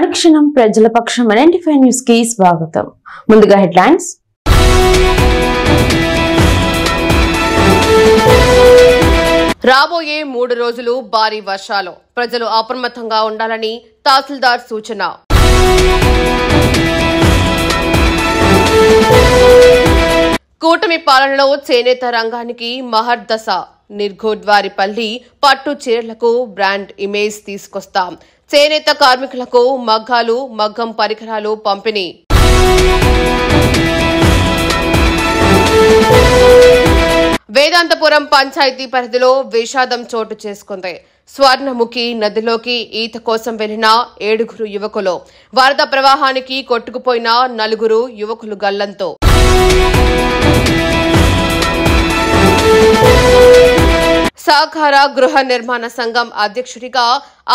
అనుక్షణం ప్రజల పక్షం 95 న్యూస్ కి స్వాగతం. ముందుగా హెడ్లైన్స్. రాబోయే 3 రోజులు భారీ వర్షాలు, ప్రజలు అప్రమత్తంగా ఉండాలని తహసీల్దార్ సూచన. కూటమి పాలనలో చేనేత రంగానికి మహర్దశ. నిర్గోడ్వారిపల్లి పట్టు చీరలకు బ్రాండ్ ఇమేజ్ తీసుకొస్తాం. చేనేత కార్మికులకు మగ్గాలు, మగ్గం పరికరాలు పంపిణీ. వేదాంతపురం పంచాయతీ పరిధిలో విషాదం చోటు చేసుకుంది. స్వర్ణముఖి నదిలోకి ఈత కోసం వెళ్లిన 7 యువకులు, వరద ప్రవాహానికి కొట్టుకుపోయిన 4 యువకులు గల్లంతో. సహకార గృహ నిర్మాణ సంఘం అధ్యక్షుడిగా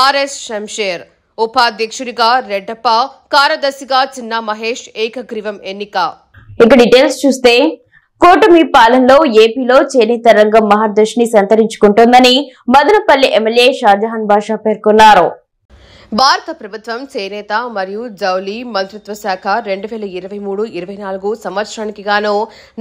ఆర్ఎస్ శంషేర్, ఉపాధ్యక్షుడిగా రెడ్డప్ప, కార్యదర్శిగా చిన్న మహేష్ ఏకగ్రీవం ఎన్నిక. ఇక డీటెయిల్స్ చూస్తే, కూటమి పాలనలో ఏపీలో చేనేత రంగం మహర్దశని సంతరించుకుంటోందని మదనపల్లి ఎమ్మెల్యే షాజహాన్ బాషా పేర్కొన్నారు. భారత ప్రభుత్వం చేనేత మరియు జౌళి మంత్రిత్వ శాఖ 2023-24 సంవత్సరానికి గాను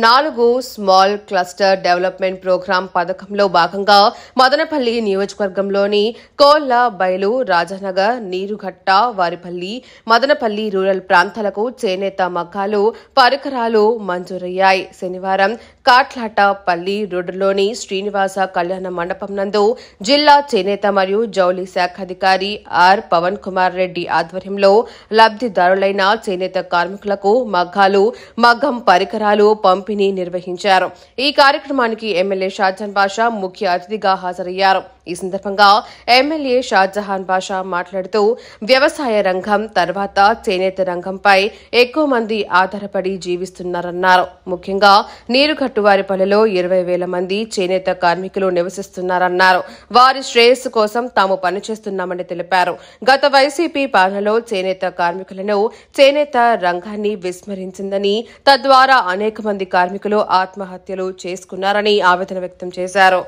4 స్మాల్ క్లస్టర్ డెవలప్మెంట్ ప్రోగ్రాం పథకంలో భాగంగా మదనపల్లి నియోజకవర్గంలోని కోళ్ల బయలు, రాజానగర్, నీరుఘట్ట, వారిపల్లి, మదనపల్లి రూరల్ ప్రాంతాలకు చేనేత మగ్గాలు, పరికరాలు మంజూరయ్యాయి. శనివారం కాట్లాటపల్లి రోడ్డులోని శ్రీనివాస కళ్యాణ మండపం నందు జిల్లా చేనేత మరియు జౌళి శాఖ అధికారి ఆర్ పవన్ కుమార్ రెడ్డి ఆధ్వర్యంలో లబ్ధిదారులైన చేనేత కార్మికులకు మగ్గాలు, మగ్గం పరికరాలు పంపిణీ నిర్వహించారు. ఈ కార్యక్రమానికి ఎమ్మెల్యే షాజహాన్ బాషా ముఖ్య అతిథిగా హాజరయ్యారు. ఈ సందర్భంగా ఎమ్మెల్యే షాజహాన్ బాషా మాట్లాడుతూ, వ్యవసాయ రంగం తర్వాత చేనేత రంగంపై ఎక్కువ మంది ఆధారపడి జీవిస్తున్నారన్నారు. ముఖ్యంగా నీరుగట్టువారిపల్లెలో 20,000 మంది చేనేత కార్మికులు నివసిస్తున్నారన్నారు. వారి శ్రేయస్సు కోసం తాము పనిచేస్తున్నామని తెలిపారు. గత వైసీపీ పాలనలో చేనేత కార్మికులను, చేనేత రంగాన్ని విస్మరించిందని, తద్వారా అనేక మంది కార్మికులు ఆత్మహత్యలు చేసుకున్నారని ఆవేదన వ్యక్తం చేశారు.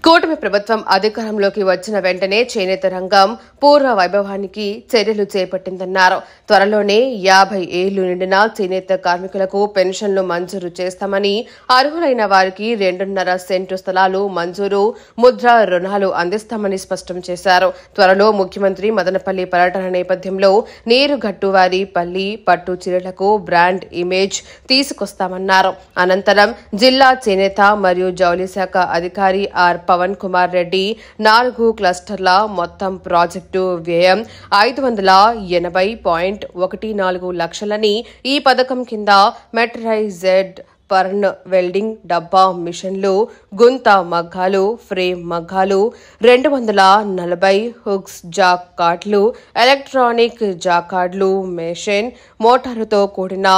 కూటమి ప్రభుత్వం అధికారంలోకి వచ్చిన వెంటనే చేనేత రంగం పూర్వ వైభవానికి చర్యలు చేపట్టిందన్నారు. త్వరలోనే 50 ఏళ్లు నిండిన చేనేత కార్మికులకు పెన్షన్లు మంజూరు చేస్తామని, అర్హులైన వారికి 2.5 సెంటు స్థలాలు మంజూరు, ముద్ర రుణాలు అందిస్తామని స్పష్టం చేశారు. త్వరలో ముఖ్యమంత్రి మదనపల్లి పర్యటన నేపథ్యంలో నీరుగట్టువారి పల్లి పట్టు చీరలకు బ్రాండ్ ఇమేజ్ తీసుకొస్తామన్నారు. అనంతరం జిల్లా చేనేత మరియు జౌళి శాఖ అధికారి ఆర్ పవన్ కుమార్ రెడ్డి 4 క్లస్టర్ల మొత్తం ప్రాజెక్టు వ్యయం 580.14 లక్షలని, ఈ పథకం కింద మెటరైజ్డ్ పర్న్ వెల్డింగ్ డబ్బా మిషన్లు, గుంత మగ్గాలు, ఫ్రేమ్ మగ్గాలు, 240 హుక్స్ జాక్ కార్డులు, ఎలక్ట్రానిక్ జాకార్డులు, మెషిన్ మోటారుతో కూడిన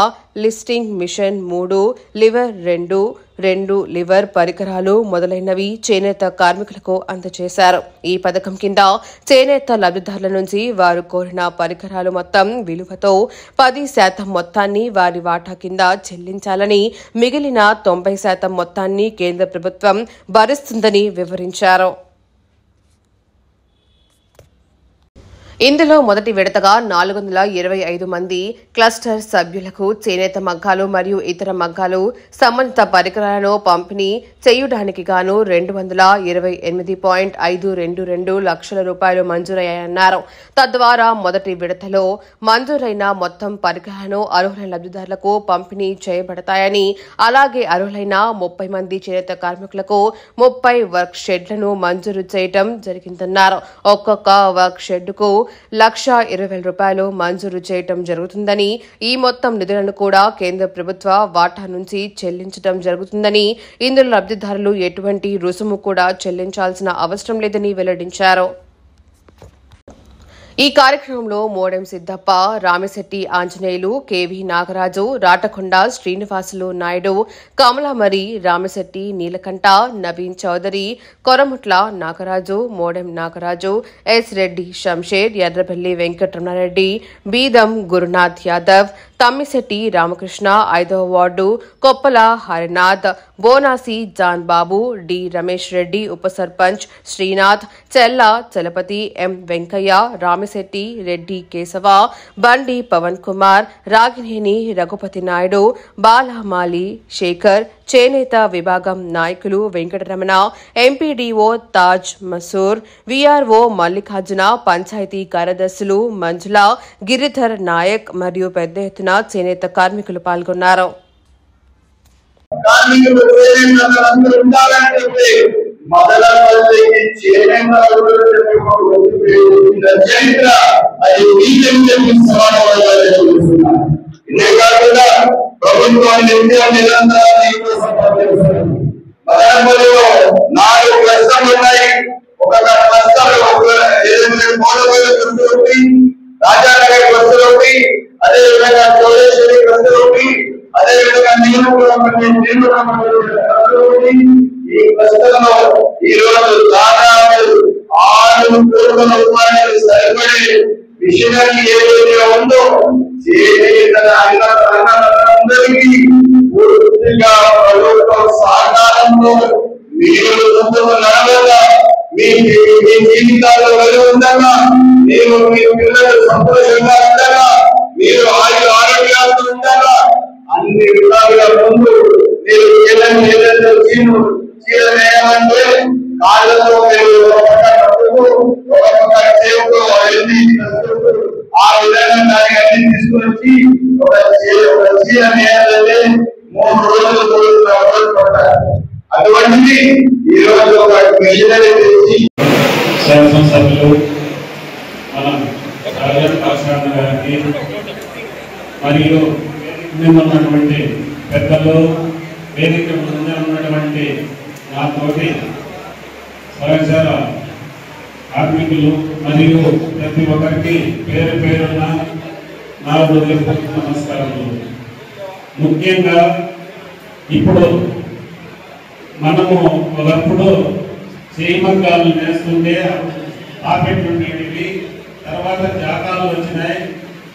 లిస్టింగ్ మిషన్ 3, లివర్ 2 లివర్ పరికరాలు మొదలైనవి చేనేత కార్మికులకు అందజేశారు. ఈ పథకం కింద చేనేత లబ్ధిదారుల నుంచి వారు కోరిన పరికరాలు మొత్తం విలువతో 10% మొత్తాన్ని వారి వాటా కింద చెల్లించాలని, మిగిలిన 90% మొత్తాన్ని కేంద్ర ప్రభుత్వం భరిస్తుందని వివరించారు. ఇందులో మొదటి విడతగా 425 మంది క్లస్టర్ సభ్యులకు చేనేత మగ్గాలు మరియు ఇతర మగ్గాలు, సంబంధిత పరికరాలను పంపిణీ చేయుడానికి గాను 228.522 లక్షల రూపాయలు మంజూరయ్యాయన్నారు. తద్వారా మొదటి విడతలో మంజూరైన మొత్తం పరికరాలను అర్హులైన లబ్ధిదారులకు పంపిణీ చేయబడతాయని, అలాగే అర్హులైన 30 మంది చేనేత కార్మికులకు 30 వర్క్ షెడ్లను మంజూరు చేయడం జరిగిందన్నారు. ఒక్కొక్క వర్క్ షెడ్కు 1,20,000 రూపాయలు మంజూరు చేయడం జరుగుతుందని, ఈ మొత్తం నిధులను కూడా కేంద్ర ప్రభుత్వ వాటా నుంచి చెల్లించడం జరుగుతుందని, ఇందులో లబ్ధిదారులు ఎటువంటి రుసుము కూడా చెల్లించాల్సిన అవసరం లేదని వెల్లడించారు. ఈ కార్యక్రమంలో మోడెం సిద్దప్ప, రామిశెట్టి ఆంజనేయులు, కేవీ నాగరాజు, రాటకొండ శ్రీనివాసులు నాయుడు, కమలామరి, రామిశెట్టి నీలకంఠ, నవీన్ చౌదరి, కొరముట్ల నాగరాజు, మోడెం నాగరాజు, ఎస్ రెడ్డి, శంషేర్, ఎర్రబెల్లి వెంకటరమణారెడ్డి, బీదం గురునాథ్ యాదవ్, తమ్మిశెట్టి రామకృష్ణ, 5వ ward Koppala Harinath, Bonasi John Babu, D Ramesh Reddy, ఉప సర్పంచ్ శ్రీనాథ్, చెల్ల చలపతి, ఎం వెంకయ్య, రామిశెట్టి, రెడ్డి కేశవ, బండి పవన్ కుమార్, రాగినేని రఘుపతి నాయుడు, బాలమాలి శేఖర్, చేనేత విభాగం నాయకులు వెంకటరమణ, ఎంపీడీఓ తాజ్ మసూర్, వీఆర్ఓ మల్లికార్జున, పంచాయతీ కార్యదర్శులు మంజుల, గిరిధర్ నాయక్ మరియు పెద్ద ఎత్తున చేనేత కార్మికులు పాల్గొన్నారు. ప్రభుత్వాన్ని నాలుగు క్లస్టర్లు ఉన్నాయి. ఒక క్లస్టర్ రాజానగర్ క్లస్టర్ ఒకటి, అదేవిధంగా చౌడేశ్వరి క్లస్టర్ ఒకటి, అదేవిధంగా ఈ క్లస్టర్ లో ఈ రోజు దాదాపు 6 కోట్ల రూపాయలు సరిపడే మిషనరీ ఏదైతే ఉందో అందరికీ పూర్తిగా ప్రభుత్వ సహకారంలో మీరు ముందుకు నడవగా మీ జీవితాల్లో వెలుగు ఉండగా, మీరు మీ పిల్లలు సంతోషంగా ఉండగా, మీరు ఆరోగ్యాలతో ఉండగా అన్ని విధాలుగా ముందు మీరు ఏదైతే చీరనేయాలంటే కాళ్ళతో మీరు ఆ విధంగా దానికి అన్ని తీసుకొచ్చి ఒక చీర నేయాలంటే 3 రోజులు పడతారు. అటువంటిది ఈ రోజు ఒక మిషనరీ తెచ్చి శాసనసభ్యులు మన రాజన్ కాసారణ గారికి మరియు ఉన్నటువంటి పెద్దలు, వేదిక ముందు ఉన్నటువంటి నాతోటి సహచర కార్మికులు మరియు ప్రతి ఒక్కరికి పేరు పేరున్న నా హృదయపూర్వక నమస్కారములు. ముఖ్యంగా ఇప్పుడు మనము ఒకప్పుడు చేమగ్గాలు నేస్తుంటే ఆపెట్టుండేవి, తర్వాత జాతాలు వచ్చినాయి.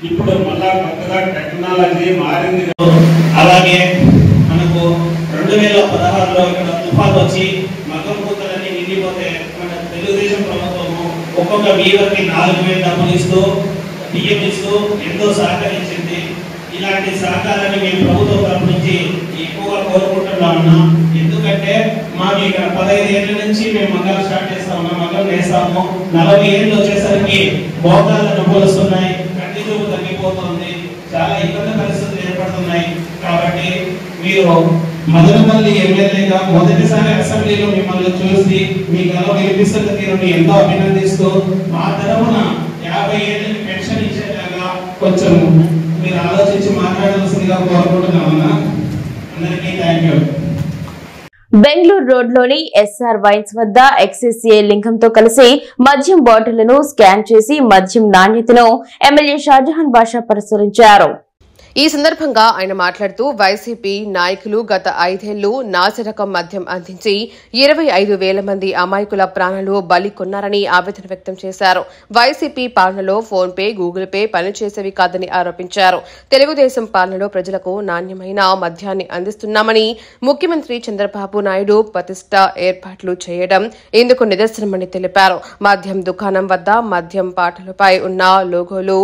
ఇప్పుడు మళ్ళా కొత్తగా టెక్నాలజీ మారింది. అలాగే మనకు 2016లో ఇక్కడ తుఫాన్ వచ్చి మగం కూతులన్నీ నిండిపోతే మన తెలుగుదేశం ప్రభుత్వము ఒక్కొక్క వీవర్కి 4,000 డబ్బులు ఇస్తూ బియ్యం ఇస్తూ ఎంతో సహకరించింది. ఇలాంటి సహకారాన్ని మేము ప్రభుత్వం తరఫు నుంచి ఎక్కువగా కోరుకుంటున్నా ఉన్నాం. ఎందుకంటే మాకు ఇక్కడ 15 ఏళ్ల నుంచి మేము మగ్గాలు స్టార్ట్ చేస్తా ఉన్నాం, మగ్గం వేస్తాము. 40 ఏళ్ళు వచ్చేసరికి మోకాళ్ళ నొప్పులు వస్తున్నాయి, కంటి చూపు తగ్గిపోతుంది, చాలా ఇబ్బంది పరిస్థితులు ఏర్పడుతున్నాయి. కాబట్టి మీరు మదనపల్లి ఎమ్మెల్యేగా మొదటిసారి అసెంబ్లీలో మిమ్మల్ని చూసి మీ గల వినిపిస్తున్న తీరుని ఎంతో అభినందిస్తూ మా తరఫున 50 ఏళ్ళకి పెన్షన్ ఇచ్చేలాగా కొంచెం మీరు ఆలోచించి మాట్లాడాల్సిందిగా కోరుకుంటున్నామన్నా. అందరికీ థ్యాంక్ యూ. బెంగళూరు రోడ్లోని ఎస్ఆర్ వైన్స్ వద్ద ఎక్సైసీఐ లింగంతో కలిసి మద్యం బాటిళ్లను స్కాన్ చేసి మద్యం నాణ్యతను ఎమ్మెల్యే షాజహాన్ బాషా పరిశీలించారు. ఈ సందర్భంగా ఆయన మాట్లాడుతూ వైసీపీ నాయకులు గత 5 ఏళ్లు నాసిరకం మద్యం అందించి 25,000 మంది అమాయకుల ప్రాణాలు బలి కొన్నారని ఆవేదన వ్యక్తం చేశారు. వైసీపీ పాలనలో ఫోన్ పే, గూగుల్ పే పనిచేసేవి కాదని ఆరోపించారు. తెలుగుదేశం పాలనలో ప్రజలకు నాణ్యమైన మద్యాన్ని అందిస్తున్నామని ముఖ్యమంత్రి చంద్రబాబు నాయుడు ప్రతిష్ట ఏర్పాట్లు చేయడం ఇందుకు నిదర్శనమని తెలిపారు. మద్యం దుకాణం వద్ద మద్యం బాటిళ్లపై ఉన్న లోగోలు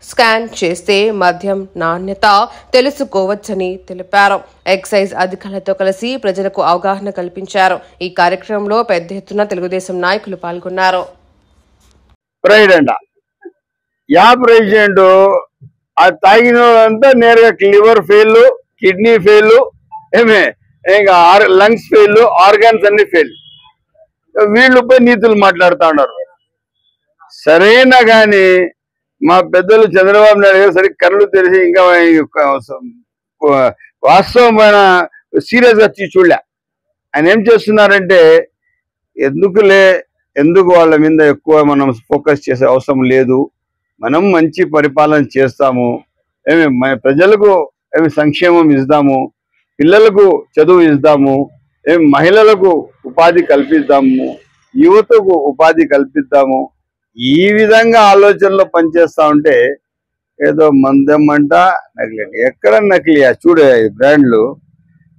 స్కాన్ చేస్తే మద్యం నాణ్యత తెలుసుకోవచ్చని తెలిపారు. ఎక్సైజ్ అధికారులతో కలిసి ప్రజలకు అవగాహన కల్పించారు. ఈ కార్యక్రమంలో పెద్ద ఎత్తున తెలుగుదేశం నాయకులు పాల్గొన్నారు. తాగినంతా నేరుగా లివర్ ఫెయిల్, కిడ్నీ ఫెయిల్, ఇంకా లంగ్స్ ఫెయిల్, ఆర్గాన్స్ అన్ని ఫెయిల్. వీళ్ళపై నీతులు మాట్లాడుతూ ఉన్నారు. సరైన గాని మా పెద్దలు చంద్రబాబు నాయుడు గారు సరి కళ్ళు తెరిచి ఇంకా వాస్తవమైన సీరియస్ గా చూడలే. ఆయన ఏం చేస్తున్నారంటే ఎందుకు వాళ్ళ మీద ఎక్కువ మనం ఫోకస్ చేసే అవసరం లేదు, మనం మంచి పరిపాలన చేస్తాము, ప్రజలకు సంక్షేమం ఇస్తాము, పిల్లలకు చదువు ఇస్తాము, మహిళలకు ఉపాధి కల్పిస్తాము, యువతకు ఉపాధి కల్పిస్తాము. ఈ విధంగా ఆలోచనలో పనిచేస్తా ఉంటే ఏదో మందెమ్మంట నకిలీ అంట. ఎక్కడ నకిలీయా? చూడే బ్రాండ్లు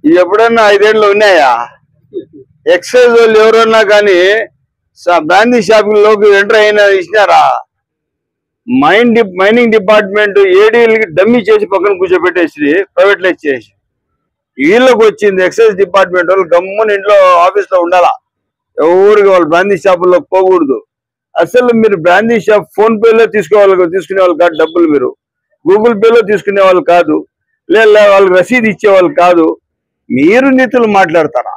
ఇవి ఎప్పుడన్నా 5 ఏళ్ళు ఉన్నాయా? ఎక్సైజ్ వాళ్ళు ఎవరన్నా కానీ బ్రాందీ షాపుల్లోకి ఎంటర్ అయినా ఇచ్చినారా? మైనింగ్ డిపార్ట్మెంట్ ఏడీలకి డమ్మీ చేసి పక్కన కూర్చోబెట్టేసి ప్రైవేట్లైజ్ చేసి వీళ్ళకి వచ్చింది. ఎక్సైజ్ డిపార్ట్మెంట్ వాళ్ళు గమ్మున ఇంట్లో ఆఫీస్ లో ఉండాలా, ఎవరికి వాళ్ళు బ్రాందీ షాపుల్లో పోకూడదు. అసలు మీరు బ్రాందీ షాప్ ఫోన్ పేలో తీసుకునే వాళ్ళు కాదు, డబ్బులు మీరు గూగుల్ పేలో తీసుకునే వాళ్ళు కాదు, లేదా వాళ్ళకి రసీదు ఇచ్చేవాళ్ళు కాదు. మీరు నీతులు మాట్లాడతారా?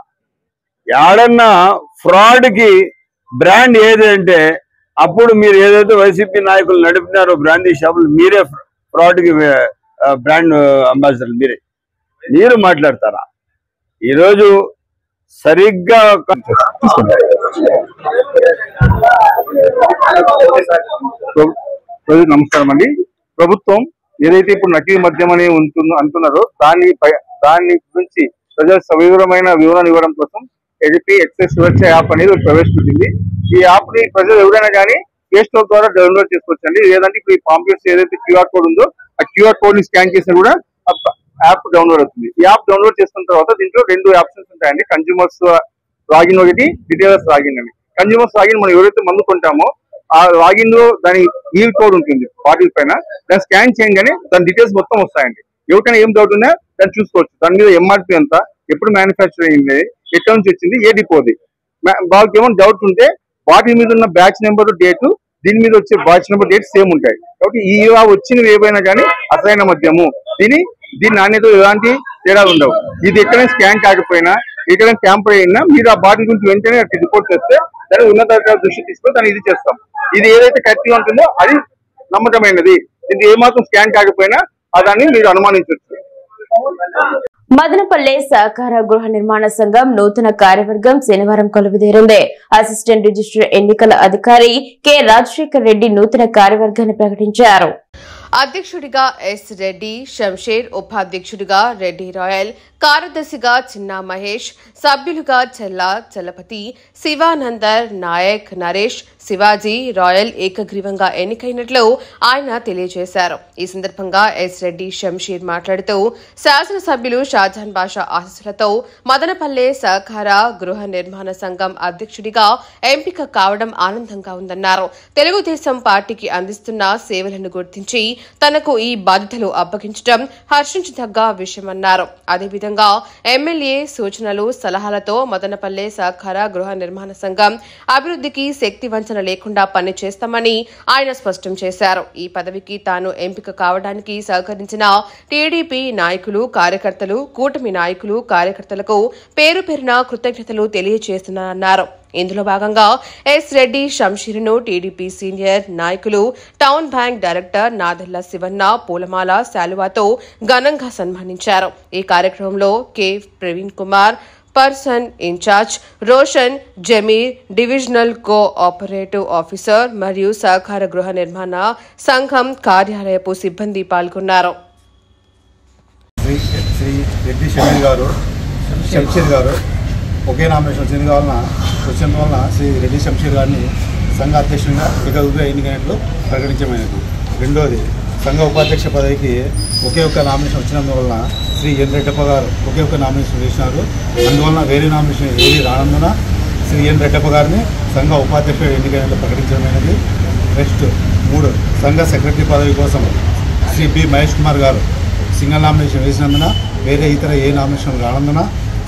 ఏడన్నా ఫ్రాడ్ కి బ్రాండ్ ఏదంటే అప్పుడు మీరు ఏదైతే వైసీపీ నాయకులు నడిపినారో బ్రాందీ షాపులు మీరే ఫ్రాడ్ కి బ్రాండ్ అంబాసిడర్ మీరు మాట్లాడతారా? ఈరోజు సరిగ్గా నమస్కారం అండి. ప్రభుత్వం ఏదైతే ఇప్పుడు నకిలీ మద్యం అని అంటున్నారో దాని గురించి ప్రజలు సవివరమైన వివరణ ఇవ్వడం కోసం ఏదైతే ఎక్సైజ్ సురక్ష యాప్ అనేది ప్రవేశపెట్టింది. ఈ యాప్ ని ప్రజలు ఎవరైనా కానీ ప్లే స్టోర్ ద్వారా డౌన్లోడ్ చేసుకోవచ్చండి. లేదంటే ఇప్పుడు ఈ పాంప్లెట్స్ ఏదైతే క్యూఆర్ కోడ్ ఉందో ఆ క్యూఆర్ కోడ్ ని స్కాన్ చేసినా కూడా యాప్ డౌన్లోడ్ అవుతుంది. ఈ యాప్ డౌన్లోడ్ చేసుకున్న తర్వాత దీంట్లో 2 ఆప్షన్స్ ఉంటాయండి. కన్జ్యూమర్స్ లాగిన్ ఒకటి, రిటైలర్స్ లాగిన్ అని. కన్జ్యూమర్స్ లాగిన్ మనం ఎవరైతే మందు కొంటామో ఆ లాగిన్ లో దాని ఈల్ కోడ్ ఉంటుంది బాటిల్ పైన, దాన్ని స్కాన్ చేయగానే దాని డీటెయిల్స్ మొత్తం వస్తాయండి. ఎవరికైనా ఏం డౌట్ ఉన్నా దాన్ని చూసుకోవచ్చు. దాని మీద ఎంఆర్పీ ఎంత, ఎప్పుడు మ్యానుఫ్యాక్చర్ అయింది, ఎక్కడ నుంచి వచ్చింది, ఏ డిపోది. వాళ్ళకి ఏమైనా డౌట్ ఉంటే బాటిల్ మీద ఉన్న బ్యాచ్ నెంబర్, డేటు, దీని మీద వచ్చే బ్యాచ్ నెంబర్, డేట్ సేమ్ ఉంటాయి. కాబట్టి ఈ వచ్చినవి ఏవైనా కానీ అసలైన మద్యము. దీని నాణ్యత ఎలాంటి తేడాలు ఉండవు. ఇది ఎక్కడైనా స్కాన్ కాకపోయినా, ఎక్కడైనా క్యాంపర్ అయినా మీరు ఆ బాటిల్ గురించి వెంటనే రిపోర్ట్ చేస్తే దాన్ని ఉన్నతాధికారుల దృష్టి తీసుకొని దాన్ని ఇది చేస్తాం. ఇది ఏదైతే కరెక్ట్గా ఉంటుందో అది నమ్మకమైనది. ఇది ఏమాత్రం స్కాన్ కాకపోయినా దాన్ని మీరు అనుమానించవచ్చు. మదనపల్లె సహకార గృహ నిర్మాణ సంఘం నూతన కార్యవర్గం శనివారం కొలువుదీరింది. అసిస్టెంట్ రిజిస్టర్ ఎన్నికల అధికారి కె రాజశేఖర్ రెడ్డి నూతన కార్యవర్గాన్ని ప్రకటించారు. అధ్యక్షుడిగా ఎస్ రెడ్డి శంషేర్, ఉపాధ్యక్షుడిగా రెడ్డి రాయల్, కార్యదర్శిగా చిన్నా మహేష్, సభ్యులుగా చెల్లా చలపతి, శివానందర్, నాయక్, నరేష్, శివాజీ, రాయల్ ఏకగ్రీవంగా ఎన్నికైనట్లు ఆయన తెలియజేశారు. ఈ సందర్భంగా ఎస్ రెడ్డి శంషీర్ మాట్లాడుతూ శాసనసభ్యులు షాజహాన్ బాషా ఆశీస్సులతో మదనపల్లె సహకార గృహ నిర్మాణ సంఘం అధ్యక్షుడిగా ఎంపిక కావడం ఆనందంగా ఉందన్నారు. తెలుగుదేశం పార్టీకి అందిస్తున్న సేవలను గుర్తించి తనకు ఈ బాధ్యతలు అప్పగించడం హర్షించదగ్గ విషయమన్నారు. అదేవిధంగా ఎమ్మెల్యే సూచనలు, సలహాలతో మదనపల్లె సహకార గృహ నిర్మాణ సంఘం అభివృద్ధికి శక్తి వంచన లేకుండా పనిచేస్తామని ఆయన స్పష్టం చేశారు. ఈ పదవికి తాను ఎంపిక కావడానికి సహకరించిన టీడీపీ నాయకులు, కార్యకర్తలు, కూటమి నాయకులు, కార్యకర్తలకు పేరు పేరున కృతజ్ఞతలు తెలియజేస్తున్నారన్నారు. ఇందులో భాగంగా ఎస్ రెడ్డి శంషీర్ను టీడీపీ సీనియర్ నాయకులు, town bank director Nadella Sivanna పూలమాల శాలువాతో ఘనంగా సన్మానించారు. ఈ కార్యక్రమంలో K Praveen Kumar, person in charge Roshan Zameer, divisional cooperative officer మరియు సహకార గృహ నిర్మాణ సంఘం కార్యాలయపు సిబ్బంది పాల్గొన్నారు. శ్రీ రెడ్డి శంషీర్ గారు ఒకే నామినేషన్ వచ్చిన వలన శ్రీ రెడ్డి శంషీర్ గారిని సంఘ అధ్యక్షునిగా ఏకగ్రీవంగా ఎన్నికైనట్లు ప్రకటించమైనది. రెండోది, సంఘ ఉపాధ్యక్ష పదవికి ఒకే ఒక్క నామినేషన్ వచ్చినందువలన శ్రీ ఎన్ రెడ్డప్ప గారు ఒకే ఒక్క నామినేషన్ వేసినారు. అందువలన వేరే నామినేషన్ ఏది రానందున శ్రీ ఎన్ రెడ్డప్ప గారిని సంఘ ఉపాధ్యక్ష ఎన్నికైనట్లు ప్రకటించమైనది. నెక్స్ట్ 3, సంఘ సెక్రటరీ పదవి కోసం శ్రీ బి మహేష్ కుమార్ గారు సింగిల్ నామినేషన్ వేసినందున వేరే ఇతర ఏ నామినేషన్ రానందున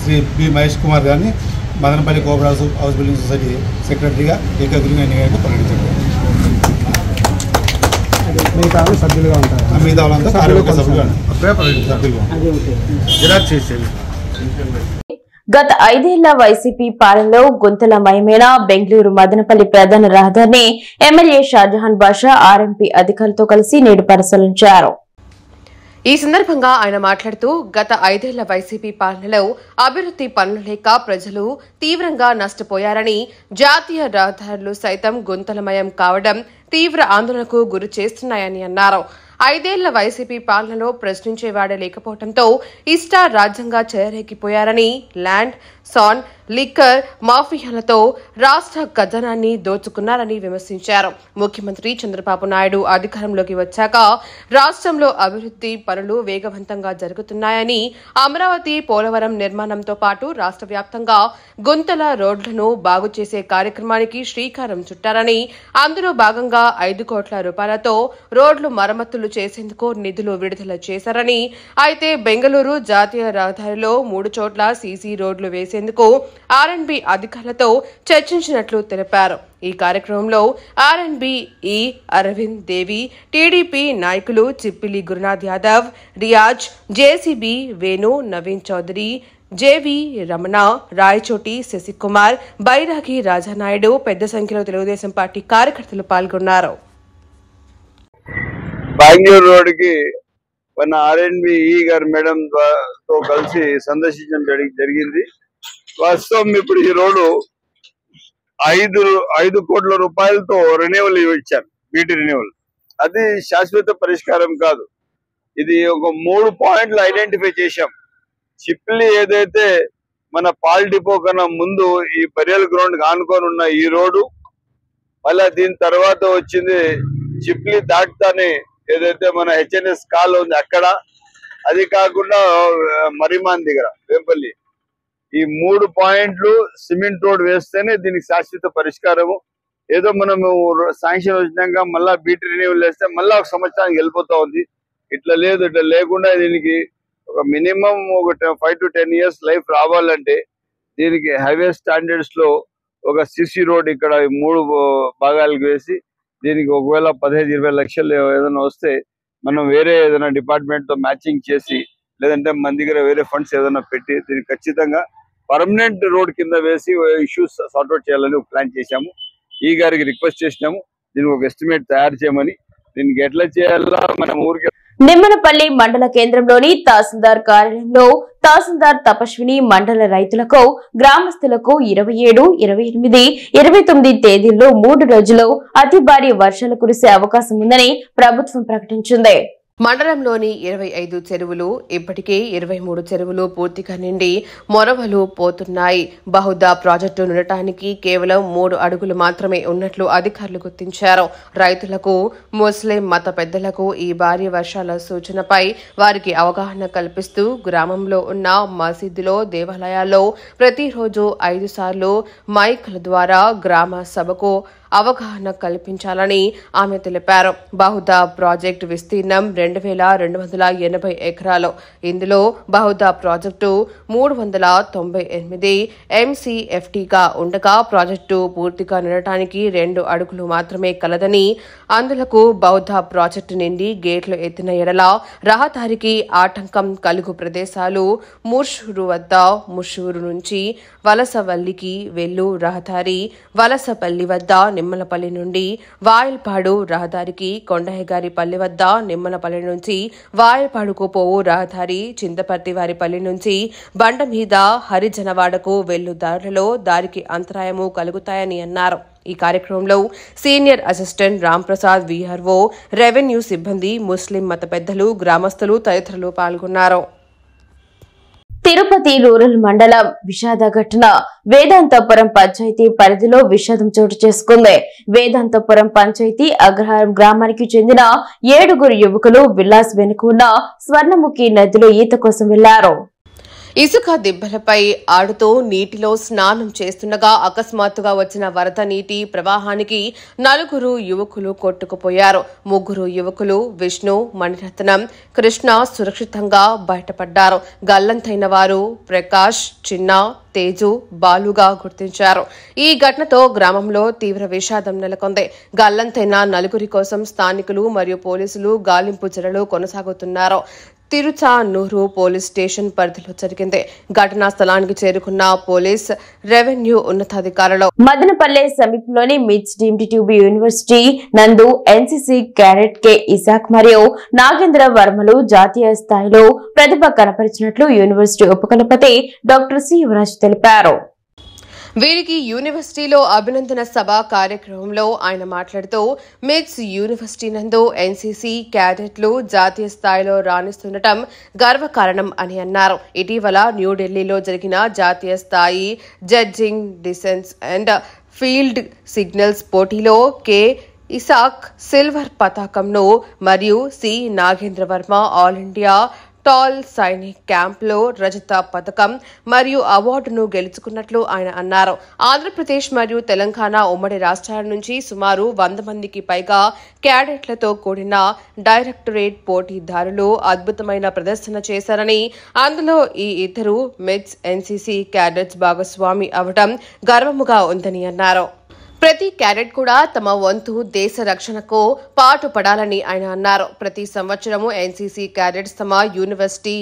శ్రీ బి మహేష్ కుమార్ గారిని Madanapalle cooperative house building society సెక్రటరీగా ఏకగ్రీవంగా ఎన్నికైనట్లు ప్రకటించారు. మిగతా వాళ్ళంతా కార్యవర్గ సభ్యులుగా గత 5 ఏళ్ల వైసీపీ పాలనలో గుంతలమయమైన బెంగళూరు మదనపల్లి ప్రధాన రహదారిని ఎమ్మెల్యే షాజహాన్ బాషా ఆర్ఎంపీ అధికారులతో కలిసి నేడు పరిశీలించారు. ఈ సందర్భంగా ఆయన మాట్లాడుతూ గత 5 ఏళ్ల వైసీపీ పాలనలో అభివృద్ది పనులు లేక ప్రజలు తీవ్రంగా నష్టపోయారని, జాతీయ రహదారులు సైతం గుంతలమయం కావడం తీవ్ర ఆందోళనకు గురి చేస్తున్నాయని అన్నారు. 5 ఏళ్ల వైసీపీ పాలనలో ప్రశ్నించేవాడే లేకపోవడంతో ఇష్టారాజ్యంగా చెలరేగిపోయారని, ల్యాండ్ సాన్ లిక్కర్ మాఫియాలతో రాష్ట్ర ఖజానాన్ని దోచుకున్నారని విమర్శించారు. ముఖ్యమంత్రి చంద్రబాబు నాయుడు అధికారంలోకి వచ్చాక రాష్ట్రంలో అభివృద్ధి పనులు వేగవంతంగా జరుగుతున్నాయని, అమరావతి పోలవరం నిర్మాణంతో పాటు రాష్ట్ర వ్యాప్తంగా గుంతల రోడ్లను బాగు చేసే కార్యక్రమానికి శ్రీకారం చుట్టారని, అందులో భాగంగా 5 కోట్ల రూపాయలతో రోడ్లు మరమ్మతులు చేసేందుకు నిధులు విడుదల చేశారని, అయితే బెంగళూరు జాతీయ రహదారిలో 3 చోట్ల సీసీ రోడ్లు వేసేందుకు ఆర్ఎండ్బి అధికారులతో చర్చించినట్లు తెలిపారు. ఈ కార్యక్రమంలో ఆర్ఎండ్బి ఈ అరవింద్ దేవి, టీడీపీ నాయకులు చిప్పిలి గురునాథ్ యాదవ్, రియాజ్, జేసీబీ వేణు, నవీన్ చౌదరి, జేవి రమణ, రాయచోటి శశికుమార్, బైరాగి రాజానాయుడు పెద్ద సంఖ్యలో తెలుగుదేశం పార్టీ కార్యకర్తలు పాల్గొన్నారు. బెంగళూరు రోడ్డుకి మన ఆర్ఎండ్బి గారు మేడం తో కలిసి సందర్శించడం జరిగింది. వాస్తవం ఇప్పుడు ఈ రోడ్డు 5 కోట్ల రూపాయలతో రెన్యువల్ ఇచ్చారు, బీటీ రెన్యువల్. అది శాశ్వత పరిష్కారం కాదు. ఇది ఒక 3 పాయింట్లు ఐడెంటిఫై చేశాం. చిప్లి ఏదైతే మన పాల్ డిపో కన్నా ముందు ఈ బరియల్ గ్రౌండ్ ఆనుకొని ఉన్న ఈ రోడ్డు, మళ్ళా దీని తర్వాత వచ్చింది చిప్లి దాటుతానే ఏదైతే మన హెచ్ఎన్ఎస్ కాల్ ఉంది అక్కడ, అది కాకుండా మరిమాన్ దగ్గర వేంపల్లి, ఈ 3 పాయింట్లు సిమెంట్ రోడ్ వేస్తేనే దీనికి శాశ్వత పరిష్కారము. ఏదో మనము శాంక్షన్ వచ్చినాక మళ్ళా బీటీ రెన్యువల్ వేస్తే మళ్ళా 1 సంవత్సరానికి వెళ్ళిపోతా ఉంది. ఇట్లా లేదు. ఇట్లా లేకుండా దీనికి ఒక మినిమం ఒక 5 to 10 years లైఫ్ రావాలంటే దీనికి హైవే స్టాండర్డ్స్ లో ఒక సిసి రోడ్ ఇక్కడ 3 భాగాలకు వేసి దీనికి ఒకవేళ 15-20 లక్షలు ఏదైనా వస్తే మనం వేరే ఏదైనా డిపార్ట్మెంట్ తో మ్యాచింగ్ చేసి, లేదంటే మన దగ్గర వేరే ఫండ్స్ ఏదైనా పెట్టి దీనికి ఖచ్చితంగా పర్మనెంట్ రోడ్ కింద వేసి ఇష్యూస్ సార్ట్అవుట్ చేయాలని ప్లాన్ చేశాము. ఈ గారికి రిక్వెస్ట్ చేసినాము దీనికి ఒక ఎస్టిమేట్ తయారు చేయమని. దీనికి ఎట్లా చేయాలా మనం ఊరికి. నిమ్మనపల్లి మండల కేంద్రంలోని తహసీల్దార్ కార్యాలయంలో తహసీల్దార్ తపస్విని మండల రైతులకు, గ్రామస్తులకు 27, 28, 29 తేదీల్లో 3 రోజుల్లో అతి భారీ వర్షాలు కురిసే అవకాశం ఉందని ప్రభుత్వం ప్రకటించింది. మండలంలోని 25 చెరువులు, ఇప్పటికే 23 చెరువులు పూర్తిగా నిండి మొరవలు పోతున్నాయి. బహుదా ప్రాజెక్టు నిండటానికి కేవలం 3 అడుగులు మాత్రమే ఉన్నట్లు అధికారులు గుర్తించారు. రైతులకు, ముస్లిం మత పెద్దలకు ఈ భారీ వర్షాల సూచనపై వారికి అవగాహన కల్పిస్తూ గ్రామంలో ఉన్న మసీదులో, దేవాలయాల్లో ప్రతిరోజు 5 సార్లు మైకుల ద్వారా గ్రామ సభకు అవగాహన కల్పించాలని ఆమె తెలిపారు. బహుదా ప్రాజెక్టు విస్తీర్ణం 2280 ఎకరాలు. ఇందులో బహుదా ప్రాజెక్టు 398 MCFTగా ఉండగా ప్రాజెక్టు పూర్తిగా నిండటానికి 2 అడుగులు మాత్రమే కలదని, అందులకు బహుదా ప్రాజెక్టు నుండి గేట్లు ఎత్తిన ఎడల రహదారికి ఆటంకం కలుగు ప్రదేశాలు ముర్షూరు వద్ద, ముర్షూరు నుంచి వలసవల్లికి వెళ్ళు రహదారి, వలసపల్లి వద్ద నిమ్మలపల్లి నుండి వాయల్పాడు రహదారికి, కొండహెగారిపల్లి వద్ద నిమ్మలపల్లి నుంచి వాయల్పాడుకు పోవు రహదారి, చింతపర్తి వారిపల్లి నుంచి బండ మీద హరిజనవాడకు వెళ్ళు దారులలో దారికి అంతరాయము కలుగుతాయని అన్నారు. ఈ కార్యక్రమంలో senior assistant Ramprasad, VRO, revenue సిబ్బంది, ముస్లిం మత పెద్దలు, గ్రామస్తులు తదితరులు పాల్గొన్నారు. తిరుపతి రూరల్ మండలం విషాద ఘటన వేదాంతపురం పంచాయతీ పరిధిలో విషాదం చోటు చేసుకుంది. వేదాంతపురం పంచాయతీ అగ్రహారం గ్రామానికి చెందిన 7 యువకులు విలాస్ వెనుక ఉన్న స్వర్ణముఖి నదిలో ఈత కోసం వెళ్లారు. ఇసుక దిబ్బలపై ఆడుతూ నీటిలో స్నానం చేస్తుండగా అకస్మాత్తుగా వచ్చిన వరద నీటి ప్రవాహానికి 4 యువకులు కొట్టుకుపోయారు. 3 యువకులు విష్ణు, మణిరత్నం, కృష్ణ సురక్షితంగా బయటపడ్డారు. గల్లంతైన వారు ప్రకాష్, చిన్న, తేజు, బాలుగా గుర్తించారు. ఈ ఘటనతో గ్రామంలో తీవ్ర విషాదం నెలకొంది. గల్లంతైన 4 కోసం స్థానికులు మరియు పోలీసులు గాలింపు చర్యలు కొనసాగుతున్నారు. తిరుచానూరు పోలీస్ స్టేషన్ పరిధిలో జరిగింది. ఘటనా స్థలానికి చేరుకున్న పోలీస్, రెవెన్యూ ఉన్నతాధికారులు మదనపల్లె సమీపంలోని మిట్స్ డీమ్డ్ ట్యూబ్ యూనివర్సిటీ నందు ఎన్సీసీ క్యాడెట్ కె ఇసాక్ మరియు నాగేంద్ర వర్మలు జాతీయ స్థాయిలో ప్రతిభ కనపరిచినట్లు యూనివర్సిటీ ఉపకులపతి డాక్టర్ సి యువరాజ్ తెలిపారు. వీరికి యూనివర్సిటీలో అభినందన సభ కార్యక్రమంలో ఆయన మాట్లాడుతూ మిట్స్ యూనివర్సిటీ నందు ఎన్సీసీ క్యాడెట్లు జాతీయ స్థాయిలో రాణిస్తుండటం గర్వకారణం అని అన్నారు. ఇటీవల న్యూఢిల్లీలో జరిగిన జాతీయ స్థాయి judging distance and field signals పోటీలో కె ఇసాక్ సిల్వర్ పతాకంను మరియు C Nagendra Varma all India Thal Sainik క్యాంప్లో రజత పథకం మరియు అవార్డును గెలుచుకున్నట్లు ఆయన అన్నారు. ఆంధ్రప్రదేశ్ మరియు తెలంగాణ ఉమ్మడి రాష్ట్రాల నుంచి సుమారు 100 మందికి పైగా క్యాడెట్లతో కూడిన డైరెక్టరేట్ పోటీదారులు అద్భుతమైన ప్రదర్శన చేశారని, అందులో ఈ ఇద్దరు మిట్స్ ఎన్సీసీ క్యాడెట్స్ భాగస్వామి అవడం గర్వముగా ఉందని అన్నారు. ప్రతి క్యాడెట్ కూడా తమ వంతు దేశ రక్షణకు పాటుపడాలని ఆయన అన్నారు. ప్రతి సంవత్సరము ఎన్సీసీ క్యాడెట్స్ తమ యూనివర్సిటీ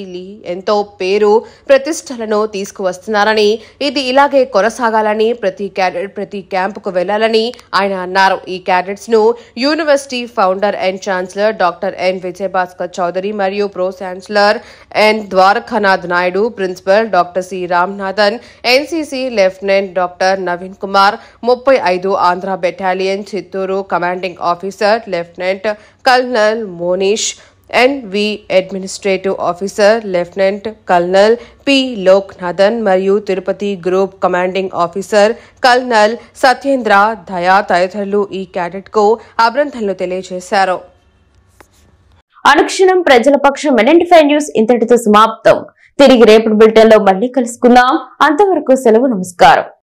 ఎంతో పేరు ప్రతిష్టలను తీసుకువస్తున్నారని, ఇది ఇలాగే కొనసాగాలని, ప్రతి క్యాడెట్ ప్రతి క్యాంపుకు వెళ్లాలని ఆయన అన్నారు. ఈ క్యాడెట్స్ ను university founder and chancellor doctor N Vijayabhaskar Chowdary మరియు pro chancellor N Dwarakanath Naidu, principal doctor C Ramnathan, NCC lieutenant doctor Naveen Kumar, 35 Andhra battalion Chittoor commanding officer lieutenant colonel Monish, NV administrative officer lieutenant colonel P Loknathan మరియు Tirupati group commanding officer colonel Satyendra Daya తదితరులు ఈ cadet కు అభినందనలు తెలియజేశారు. అనుక్షణం ప్రజల పక్షం NN5 news ఇంతటితో సమాప్తం. తిరిగి రేపటి బులెటిన్ లో మళ్ళీ కలుసుకుందాం. అంతవరకు సెలవు. నమస్కారం.